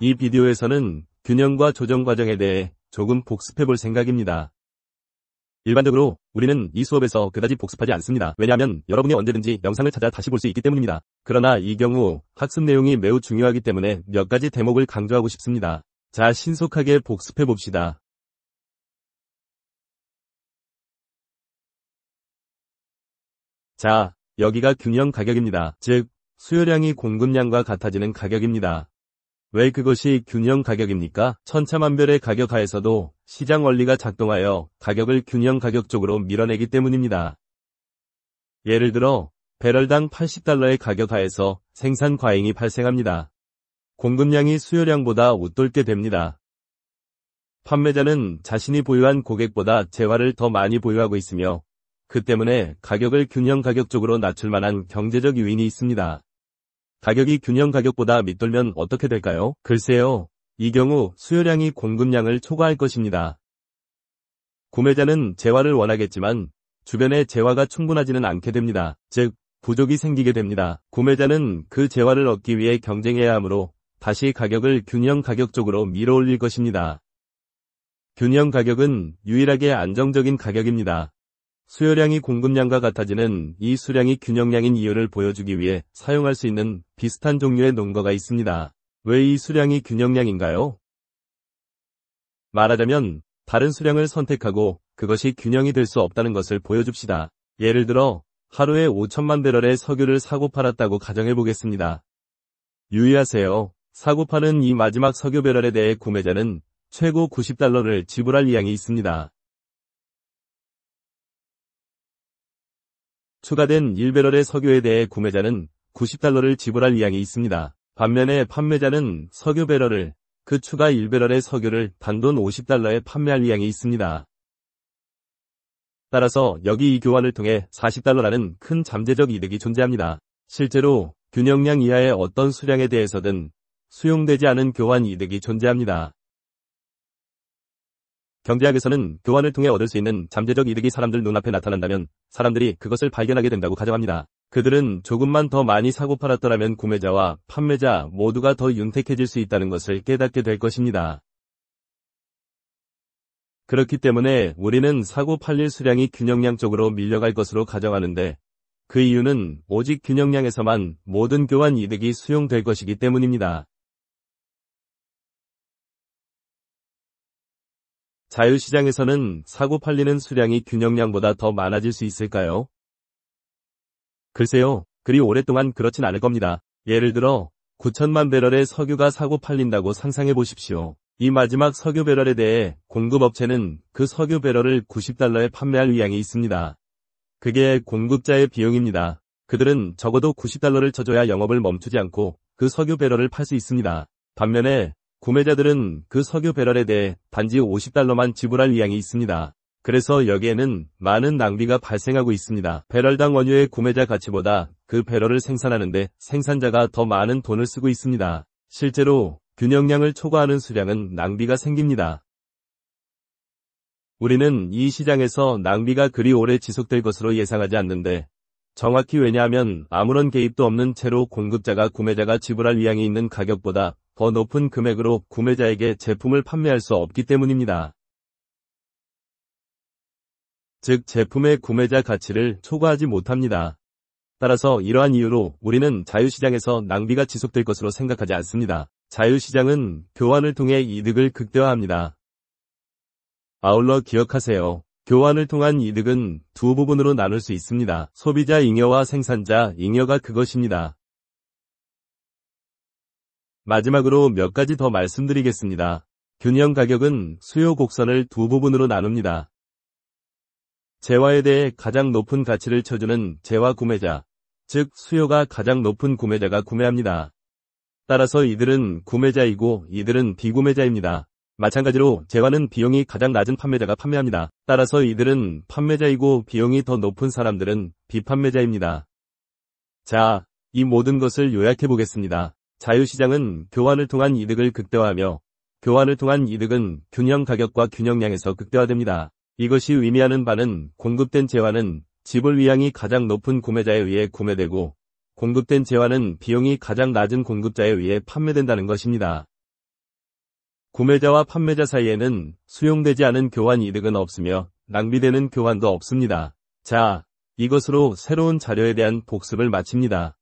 이 비디오에서는 균형과 조정 과정에 대해 조금 복습해 볼 생각입니다. 일반적으로 우리는 이 수업에서 그다지 복습하지 않습니다. 왜냐하면 여러분이 언제든지 영상을 찾아 다시 볼 수 있기 때문입니다. 그러나 이 경우 학습 내용이 매우 중요하기 때문에 몇 가지 대목을 강조하고 싶습니다. 자, 신속하게 복습해 봅시다. 자, 여기가 균형 가격입니다. 즉, 수요량이 공급량과 같아지는 가격입니다. 왜 그것이 균형 가격입니까? 천차만별의 가격 하에서도 시장 원리가 작동하여 가격을 균형 가격 쪽으로 밀어내기 때문입니다. 예를 들어 배럴당 80달러의 가격 하에서 생산 과잉이 발생합니다. 공급량이 수요량보다 웃돌게 됩니다. 판매자는 자신이 보유한 고객보다 재화를 더 많이 보유하고 있으며 그 때문에 가격을 균형 가격 쪽으로 낮출 만한 경제적 요인이 있습니다. 가격이 균형 가격보다 밑돌면 어떻게 될까요? 글쎄요. 이 경우 수요량이 공급량을 초과할 것입니다. 구매자는 재화를 원하겠지만 주변에 재화가 충분하지는 않게 됩니다. 즉, 부족이 생기게 됩니다. 구매자는 그 재화를 얻기 위해 경쟁해야 하므로 다시 가격을 균형 가격 쪽으로 밀어올릴 것입니다. 균형 가격은 유일하게 안정적인 가격입니다. 수요량이 공급량과 같아지는 이 수량이 균형량인 이유를 보여주기 위해 사용할 수 있는 비슷한 종류의 논거가 있습니다. 왜 이 수량이 균형량인가요? 말하자면 다른 수량을 선택하고 그것이 균형이 될 수 없다는 것을 보여줍시다. 예를 들어 하루에 5천만 배럴의 석유를 사고 팔았다고 가정해 보겠습니다. 유의하세요. 사고 파는 이 마지막 석유 배럴에 대해 구매자는 최고 90달러를 지불할 의향이 있습니다. 추가된 1배럴의 석유에 대해 구매자는 90달러를 지불할 의향이 있습니다. 반면에 판매자는 석유 배럴을 그 추가 1배럴의 석유를 단돈 50달러에 판매할 의향이 있습니다. 따라서 여기 이 교환을 통해 40달러라는 큰 잠재적 이득이 존재합니다. 실제로 균형량 이하의 어떤 수량에 대해서든 수용되지 않은 교환 이득이 존재합니다. 경제학에서는 교환을 통해 얻을 수 있는 잠재적 이득이 사람들 눈앞에 나타난다면 사람들이 그것을 발견하게 된다고 가정합니다. 그들은 조금만 더 많이 사고 팔았더라면 구매자와 판매자 모두가 더 윤택해질 수 있다는 것을 깨닫게 될 것입니다. 그렇기 때문에 우리는 사고 팔릴 수량이 균형량 쪽으로 밀려갈 것으로 가정하는데 그 이유는 오직 균형량에서만 모든 교환 이득이 수용될 것이기 때문입니다. 자유시장에서는 사고 팔리는 수량이 균형량보다 더 많아질 수 있을까요? 글쎄요, 그리 오랫동안 그렇진 않을 겁니다. 예를 들어 9천만 배럴의 석유가 사고 팔린다고 상상해 보십시오. 이 마지막 석유 배럴에 대해 공급업체는 그 석유 배럴을 90달러에 판매할 의향이 있습니다. 그게 공급자의 비용입니다. 그들은 적어도 90달러를 쳐줘야 영업을 멈추지 않고 그 석유 배럴을 팔 수 있습니다. 반면에 구매자들은 그 석유 배럴에 대해 단지 50달러만 지불할 의향이 있습니다. 그래서 여기에는 많은 낭비가 발생하고 있습니다. 배럴당 원유의 구매자 가치보다 그 배럴을 생산하는데 생산자가 더 많은 돈을 쓰고 있습니다. 실제로 균형량을 초과하는 수량은 낭비가 생깁니다. 우리는 이 시장에서 낭비가 그리 오래 지속될 것으로 예상하지 않는데 정확히 왜냐하면 아무런 개입도 없는 채로 공급자가 구매자가 지불할 의향이 있는 가격보다 더 높은 금액으로 구매자에게 제품을 판매할 수 없기 때문입니다. 즉 제품의 구매자 가치를 초과하지 못합니다. 따라서 이러한 이유로 우리는 자유시장에서 낭비가 지속될 것으로 생각하지 않습니다. 자유시장은 교환을 통해 이득을 극대화합니다. 아울러 기억하세요. 교환을 통한 이득은 두 부분으로 나눌 수 있습니다. 소비자 잉여와 생산자 잉여가 그것입니다. 마지막으로 몇 가지 더 말씀드리겠습니다. 균형 가격은 수요 곡선을 두 부분으로 나눕니다. 재화에 대해 가장 높은 가치를 쳐주는 재화 구매자, 즉 수요가 가장 높은 구매자가 구매합니다. 따라서 이들은 구매자이고 이들은 비구매자입니다. 마찬가지로 재화는 비용이 가장 낮은 판매자가 판매합니다. 따라서 이들은 판매자이고 비용이 더 높은 사람들은 비판매자입니다. 자, 이 모든 것을 요약해 보겠습니다. 자유시장은 교환을 통한 이득을 극대화하며 교환을 통한 이득은 균형 가격과 균형량에서 극대화됩니다. 이것이 의미하는 바는 공급된 재화는 지불 의향이 가장 높은 구매자에 의해 구매되고 공급된 재화는 비용이 가장 낮은 공급자에 의해 판매된다는 것입니다. 구매자와 판매자 사이에는 수용되지 않은 교환 이득은 없으며 낭비되는 교환도 없습니다. 자, 이것으로 새로운 자료에 대한 복습을 마칩니다.